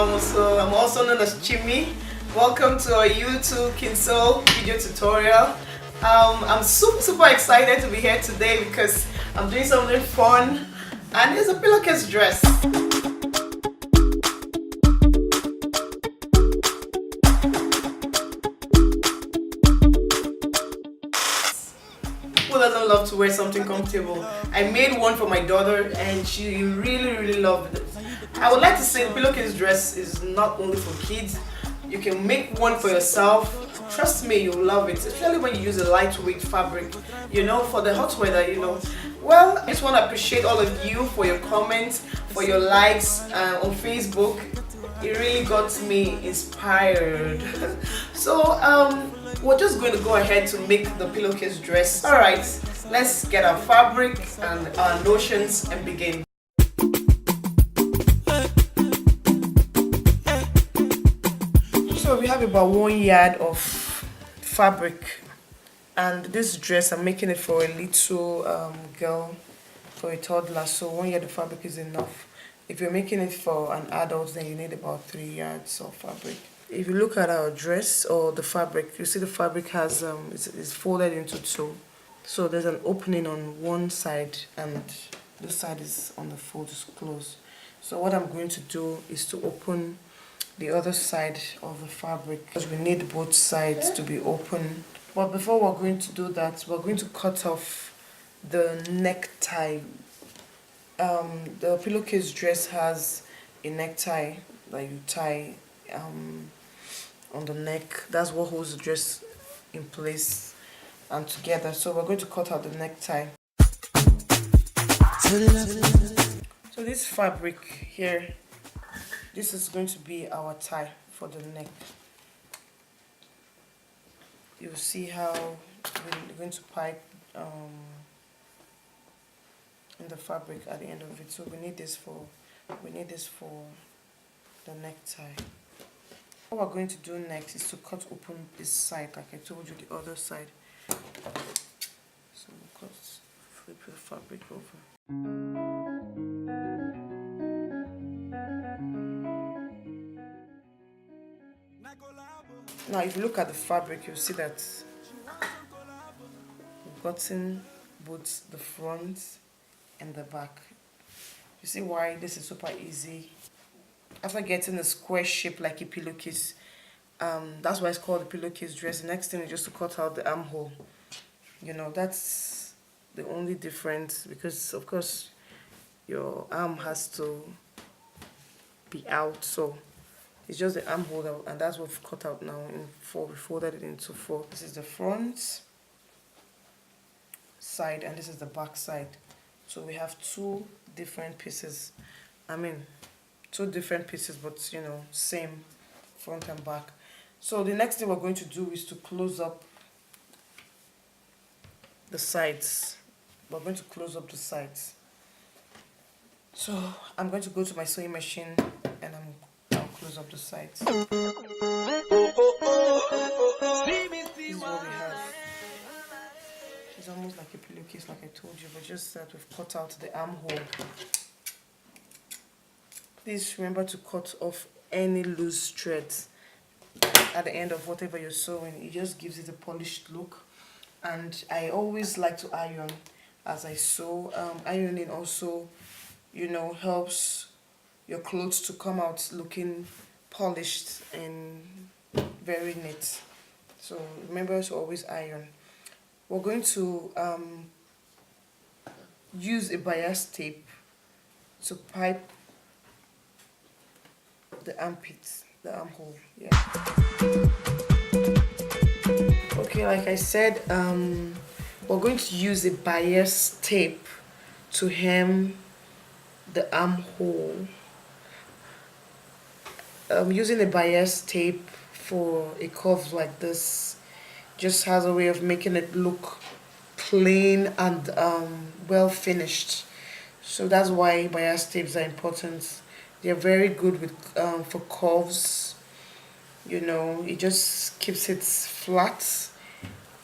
So I'm also known as Chimmy. Welcome to our YouTube Kinso video tutorial. I'm super excited to be here today because I'm doing something fun, and it's a pillowcase dress. Who doesn't love to wear something comfortable? I made one for my daughter and she really loved it. I would like to say the pillowcase dress is not only for kids. You can make one for yourself. Trust me, you'll love it, especially when you use a lightweight fabric, you know, for the hot weather, you know. Well, I just want to appreciate all of you for your comments, for your likes on Facebook. It really got me inspired. So we're just going to go ahead to make the pillowcase dress. Alright, let's get our fabric and our notions and begin. So we have about 1 yard of fabric, and this dress I'm making it for a little girl, for a toddler, so 1 yard of fabric is enough. If you're making it for an adult, then you need about 3 yards of fabric. If you look at our dress or the fabric, you see the fabric has it's folded into two. So there's an opening on one side and this side is on the fold, is closed. So what I'm going to do is to open the other side of the fabric because we need both sides to be open. But before we're going to do that, we're going to cut off the necktie. The pillowcase dress has a necktie that you tie on the neck. That's what holds the dress in place and together. So we're going to cut out the necktie. So this fabric here, this is going to be our tie for the neck. You'll see how we're going to pipe in the fabric at the end of it. So we need this for the necktie. What we're going to do next is to cut open this side, like I told you, the other side. So we'll flip the fabric over. Now if you look at the fabric, you'll see that we've gotten both the front and the back. You see why this is super easy? After getting a square shape like a pillowcase, that's why it's called the pillowcase dress. The next thing is just to cut out the armhole. You know, that's the only difference, because of course your arm has to be out, so it's just the armhole, and that's what we've cut out now in four. We folded it into four. This is the front side and this is the back side. So we have two different pieces. Two different pieces, but you know, same front and back. So the next thing we're going to do is to close up the sides. We're going to close up the sides. So I'm going to go to my sewing machine and I'll close up the sides. This is what we have. It's almost like a pillowcase, like I told you, but just that we've cut out the armhole. Please remember to cut off any loose threads at the end of whatever you're sewing. It just gives it a polished look. And I always like to iron as I sew. Ironing also, you know, helps your clothes to come out looking polished and very neat. So remember to always iron. We're going to use a bias tape to pipe the armpits, the armhole. Yeah. Okay, like I said, we're going to use a bias tape to hem the armhole. Using a bias tape for a curve like this just has a way of making it look clean and well finished. So that's why bias tapes are important. They're very good with for curves. You know, it just keeps it flat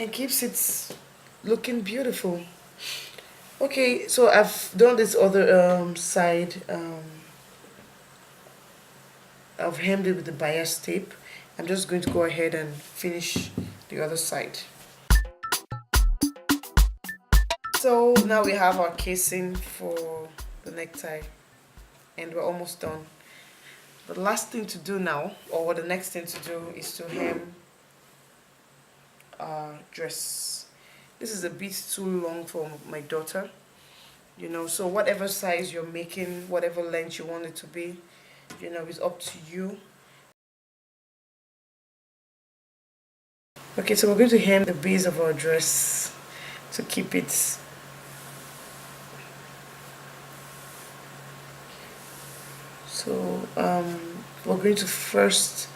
and keeps it looking beautiful. Okay, so I've done this other side I've hemmed it with the bias tape. I'm just going to go ahead and finish the other side. So now we have our casing for the necktie, and we're almost done. The last thing to do now, or the next thing to do, is to hem our dress. This is a bit too long for my daughter, you know, so whatever size you're making, whatever length you want it to be, you know, it's up to you. Okay, so we're going to hem the base of our dress to keep it so we're going to first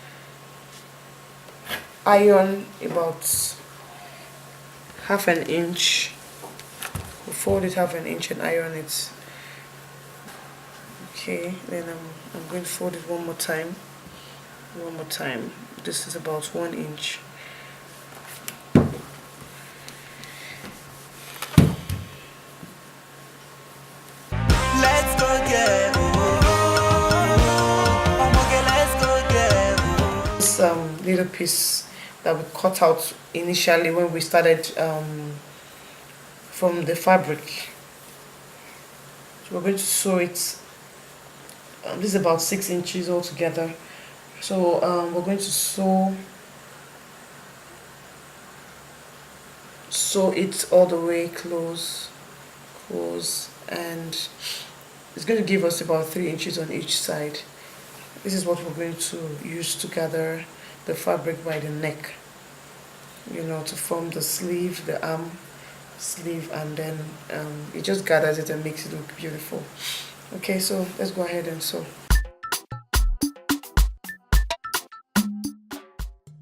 iron about half an inch. We'll fold it half an inch and iron it. Okay, then I'm going to fold it one more time. This is about 1 inch. Let's go get This little piece that we cut out initially when we started from the fabric. So we're going to sew it. This is about 6 inches altogether. So we're going to sew it all the way close, and it's going to give us about 3 inches on each side. This is what we're going to use to gather the fabric by the neck, you know, to form the sleeve, the arm sleeve, and then it just gathers it and makes it look beautiful. Okay, so let's go ahead and sew.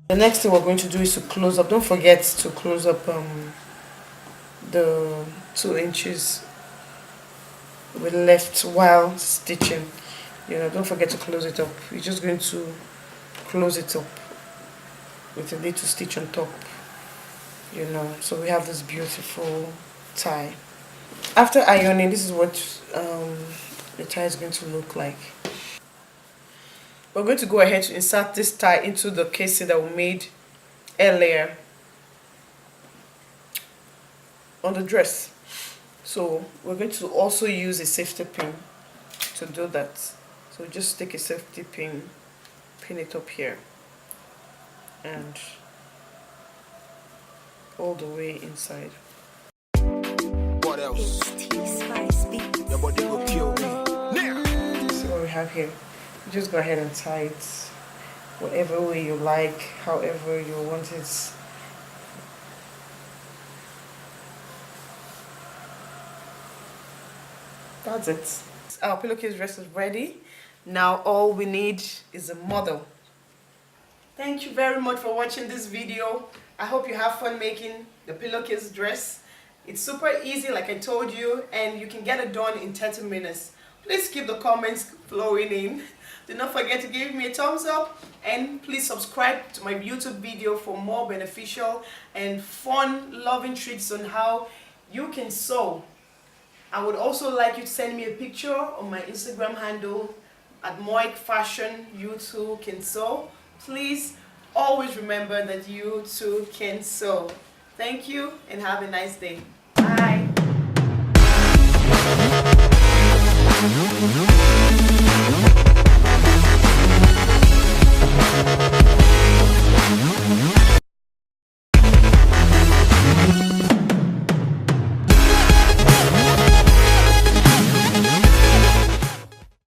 The next thing we're going to do is to close up. Don't forget to close up the 2 inches we left while stitching. You know, don't forget to close it up. You're just going to close it up with a little stitch on top, you know. So we have this beautiful tie. After ironing, this is what the tie is going to look like. We're going to go ahead to insert this tie into the casing that we made earlier on the dress. So we're going to also use a safety pin to do that. So just take a safety pin, pin it up here, and all the way inside. What else? Your body will kill me. So what we have here, you just go ahead and tie it whatever way you like, however you want it. That's it. Our pillowcase dress is ready. Now all we need is a model. Thank you very much for watching this video. I hope you have fun making the pillowcase dress. It's super easy, like I told you, and you can get it done in 30 minutes. Please keep the comments flowing in. Do not forget to give me a thumbs up, and please subscribe to my YouTube video for more beneficial and fun loving tricks on how you can sew. I would also like you to send me a picture on my Instagram handle at Moik Fashion. You too can sew. Please always remember that you too can sew. Thank you and have a nice day.